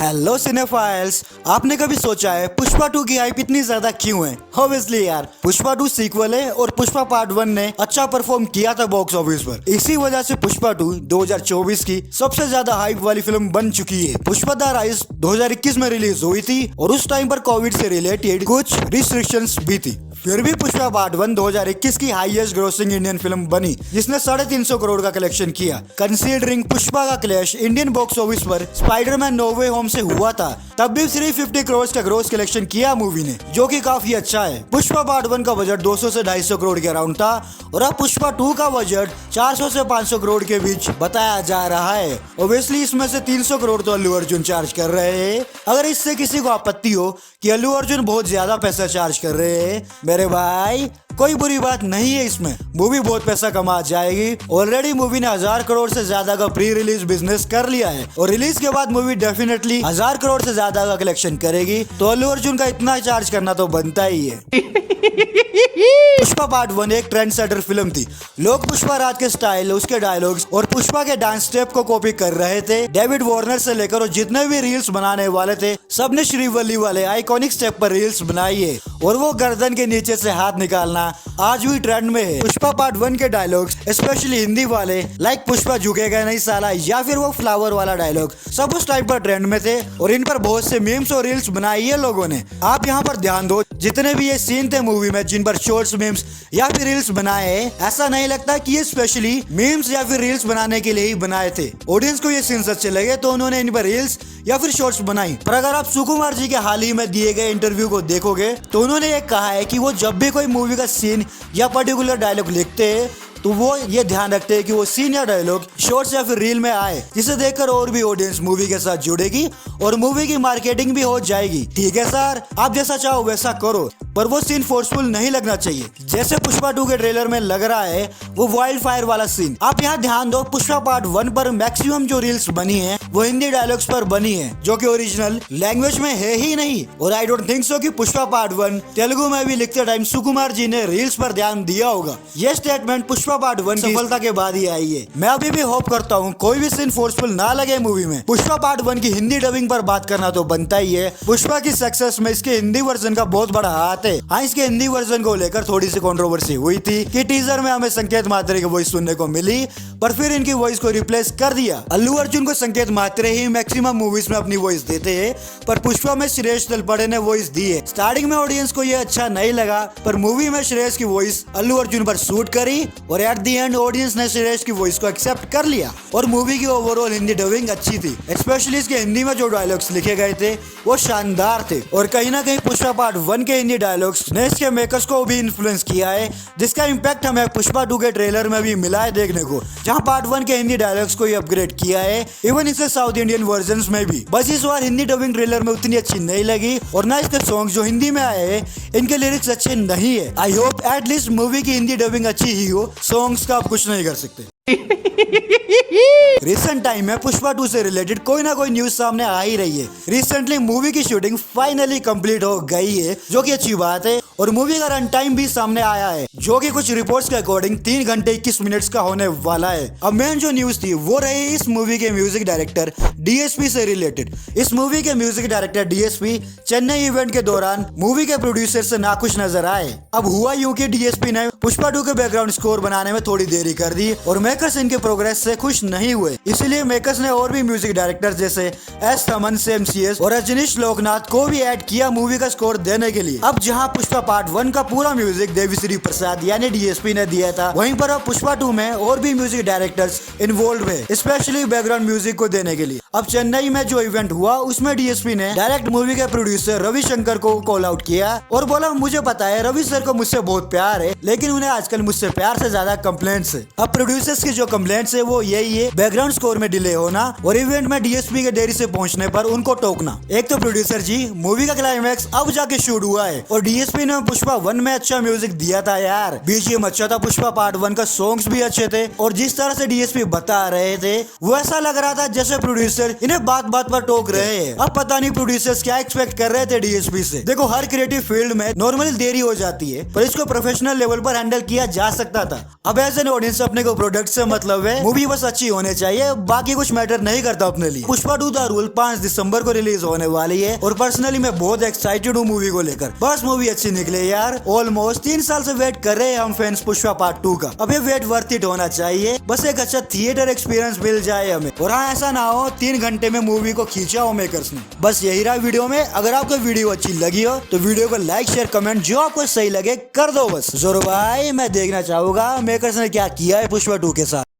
Hello cinephiles, आपने कभी सोचा है पुष्पा 2 की हाइप इतनी ज्यादा क्यों है? ऑब्वियसली यार, पुष्पा 2 सीक्वल है और पुष्पा पार्ट 1 ने अच्छा परफॉर्म किया था बॉक्स ऑफिस पर। इसी वजह से पुष्पा 2 2024 की सबसे ज्यादा हाइप वाली फिल्म बन चुकी है। पुष्पा द राइज 2021 में रिलीज हुई थी और उस टाइम पर कोविड से रिलेटेड कुछ रिस्ट्रिक्शंस भी थी। फिर भी पुष्पा पार्ट 1 2021 की हाईएस्ट ग्रोसिंग इंडियन फिल्म बनी, जिसने 350 करोड़ का कलेक्शन किया। कंसीडरिंग पुष्पा का क्लैश इंडियन बॉक्स ऑफिस पर स्पाइडरमैन नो वे होम से हुआ था, तब भी 350 करोड़ का ग्रोस कलेक्शन किया मूवी ने, जो कि काफी अच्छा है। पुष्पा पार्ट 1 का बजट 200 से 250 करोड़ के अराउंड था और अब पुष्पा 2 का बजट 400 से 500 करोड़ के बीच बताया जा रहा है। ओब्वियसली इसमें से 300 करोड़ तो अल्लू अर्जुन चार्ज कर रहे हैं। अगर इससे किसी को आपत्ति हो कि अल्लू अर्जुन बहुत ज्यादा पैसा चार्ज कर रहे हैं, मेरे भाई कोई बुरी बात नहीं है। इसमें मूवी बहुत पैसा कमा जाएगी। ऑलरेडी मूवी ने 1000 करोड़ से ज्यादा का प्री रिलीज बिजनेस कर लिया है और रिलीज के बाद मूवी डेफिनेटली 1000 करोड़ से ज्यादा का कलेक्शन करेगी, तो अल्लू अर्जुन का इतना चार्ज करना तो बनता ही है। पुष्पा पार्ट 1 एक ट्रेंड सेटर फिल्म थी। लोग पुष्पा राज के स्टाइल, उसके डायलॉग्स और पुष्पा के डांस स्टेप को कॉपी कर रहे थे। डेविड वार्नर से लेकर और जितने भी रील्स बनाने वाले थे, सबने श्रीवल्ली वाले आइकॉनिक स्टेप पर रील्स बनाई है और वो गर्दन के नीचे से हाथ निकालना आज भी ट्रेंड में है। पुष्पा पार्ट 1 के डायलॉग्स स्पेशली हिंदी वाले, लाइक पुष्पा झुकेगा नहीं साला, या फिर वो फ्लावर वाला डायलॉग, सब उस टाइम पर ट्रेंड में थे और इन पर बहुत से मीम्स और रील्स बनाई है लोगों ने। आप यहाँ पर ध्यान दो, जितने भी ये सीन थे मूवी में जिन पर शॉर्ट्स, मीम्स या फिर रील्स बनाए, ऐसा नहीं लगता कि ये स्पेशली मीम्स या फिर रील्स बनाने के लिए ही बनाए थे। ऑडियंस को ये सीन्स अच्छे लगे तो उन्होंने इन पर रील्स या फिर शॉर्ट्स बनाई। पर अगर आप सुकुमार जी के हाल ही में दिए गए इंटरव्यू को देखोगे तो उन्होंने ये कहा है कि वो जब भी कोई मूवी का सीन या पर्टिकुलर डायलॉग लिखते हैं तो वो ये ध्यान रखते हैं कि वो सीन या डायलॉग शॉर्ट्स या फिर रील में आए, जिसे देखकर और भी ऑडियंस मूवी के साथ जुड़ेगी और मूवी की मार्केटिंग भी हो जाएगी। ठीक है सर, आप जैसा चाहो वैसा करो, पर वो सीन फोर्सफुल नहीं लगना चाहिए। जैसे पुष्पा 2 के ट्रेलर में लग रहा है वो वाइल्ड फायर वाला सीन। आप यहाँ ध्यान दो, पुष्पा पार्ट 1 पर मैक्सिमम जो रील्स बनी है वो हिंदी डायलॉग्स पर बनी है, जो कि ओरिजिनल लैंग्वेज में है ही नहीं। और आई डोंट थिंक सो कि पुष्पा पार्ट 1 तेलुगु में भी लिखते टाइम सुकुमार जी ने रील्स पर ध्यान दिया होगा। ये स्टेटमेंट पुष्पा पार्ट 1 की सफलता के बाद ही आई है। मैं अभी भी होप करता हूँ कोई भी सीन फोर्सफुल ना लगे मूवी में। पुष्पा पार्ट 1 की हिंदी डबिंग पर बात करना तो बनता ही है। पुष्पा की सक्सेस में इसके हिंदी वर्जन का बहुत बड़ा हाथ है। हाँ, इसके हिंदी वर्जन को लेकर थोड़ी सी कंट्रोवर्सी हुई थी कि टीजर में हमें संकेत मात्रे की वॉइस सुनने को मिली, पर फिर इनकी वॉइस को रिप्लेस कर दिया। अल्लू अर्जुन को संकेत मात्रे ही मैक्सिमम मूवीज में अपनी वॉइस देते हैं, पर पुष्पा में श्रेयस तलपड़े ने वॉइस दी है। स्टार्टिंग में ऑडियंस को ये अच्छा नहीं लगा, पर मूवी में श्रेयस की वॉइस अल्लू अर्जुन पर सूट करी और एट द एंड ऑडियंस ने श्रेयस की वॉइस को एक्सेप्ट कर लिया और मूवी की ओवरऑल हिंदी डबिंग अच्छी थी। स्पेशली इसके हिंदी में जो डायलॉग्स लिखे गए थे वो शानदार थे और कहीं ना कहीं पुष्पा पार्ट 1 के हिंदी डायलॉग्स ने इसके मेकर्स को भी इन्फ्लुएंस किया है, जिसका इम्पैक्ट हमें पुष्पा 2 के ट्रेलर में भी मिला है देखने को, जहां पार्ट 1 के हिंदी डायलॉग्स को ही अपग्रेड किया है, इवन इसे साउथ इंडियन वर्जन में भी। बस इस बार हिंदी डबिंग ट्रेलर में उतनी अच्छी नहीं लगी और ना इसके सॉन्ग जो हिंदी में आए हैं इनके लिरिक्स अच्छे नहीं है। आई होप एटलीस्ट मूवी की हिंदी डबिंग अच्छी ही हो, सॉन्ग्स का आप कुछ नहीं कर सकते। रिसेंट टाइम में पुष्पा 2 से रिलेटेड कोई ना कोई न्यूज सामने आ ही रही है। रिसेंटली मूवी की शूटिंग फाइनली कंप्लीट हो गई है, जो कि अच्छी बात है, और मूवी का रन टाइम भी सामने आया है, जो कि कुछ रिपोर्ट्स के अकॉर्डिंग 3 घंटे 21 मिनट्स का होने वाला है। अब मेन जो न्यूज थी वो रही इस मूवी के म्यूजिक डायरेक्टर डीएसपी से रिलेटेड। इस मूवी के music director DSP Chennai event के दौरान मूवी के प्रोड्यूसर से नाखुश नजर आए। अब हुआ यूं कि डीएसपी ने पुष्पा 2 के बैकग्राउंड स्कोर बनाने में थोड़ी देरी कर दी और मेकर्स इनके प्रोग्रेस से खुश नहीं हुए। इसलिए मेकर्स ने और भी म्यूजिक डायरेक्टर जैसे एस थमन, एमसीएस और रजनीश लोकनाथ को भी ऐड किया मूवी का स्कोर देने के लिए। अब जहां पुष्पा पार्ट 1 का पूरा म्यूजिक देवीश्री प्रसाद यानी डीएसपी ने दिया था, वहीं पर अब पुष्पा 2 में और भी म्यूजिक डायरेक्टर्स इन्वॉल्व है, स्पेशली बैकग्राउंड म्यूजिक को देने के लिए। अब चेन्नई में जो इवेंट हुआ उसमें डीएसपी ने डायरेक्ट मूवी के प्रोड्यूसर रविशंकर को कॉल आउट किया और बोला, मुझे पता है रवि सर को मुझसे बहुत प्यार है, लेकिन उन्हें आजकल मुझसे प्यार से ज्यादा कंप्लेंट्स है। अब प्रोड्यूसर्स की जो कंप्लेंट्स है वो यही है, बैकग्राउंड स्कोर में डिले होना और इवेंट में डीएसपी के देरी से पहुंचने पर उनको टोकना। एक तो प्रोड्यूसर जी, मूवी का क्लाइमैक्स अब जाके शूट हुआ है और डीएसपी ने पुष्पा 1 में अच्छा म्यूजिक दिया था यार। यार। बीजीएम अच्छा था पुष्पा पार्ट 1 का, सॉन्ग्स भी अच्छे थे और जिस तरह से डीएसपी बता रहे थे वो ऐसा लग रहा था जैसे प्रोड्यूसर इन्हें बात बात पर टोक रहे हैं। अब पता नहीं प्रोड्यूसर्स क्या एक्सपेक्ट कर रहे थे डीएसपी से। देखो हर क्रिएटिव फील्ड में नॉर्मली देरी हो जाती है पर इसको प्रोफेशनल लेवल पर हैंडल किया जा सकता था। अब एज एन ऑडियंस अपने को प्रोडक्ट से मतलब है, मूवी बस अच्छी होने चाहिए, बाकी कुछ मैटर नहीं करता अपने लिए। पुष्पा 2 द रूल 5 दिसंबर को रिलीज होने वाली है और पर्सनली मैं बहुत एक्साइटेड हूँ मूवी को लेकर। बस मूवी अच्छी निकले यार। ऑलमोस्ट 3 साल से वेट कर रहे हैं हम फैंस पुष्पा पार्ट 2 का। अब ये वेट वर्थ इट होना चाहिए, बस एक अच्छा थिएटर एक्सपीरियंस मिल जाए हमें। और हाँ ऐसा ना हो 3 घंटे में मूवी को खींचा हो मेकर्स ने। बस यही रहा वीडियो में। अगर आपको वीडियो अच्छी लगी हो तो वीडियो को लाइक शेयर कमेंट जो आपको सही लगे कर दो बस। जोर भाई मैं देखना चाहूंगा मेकर्स ने क्या किया है पुष्पा 2 के साथ।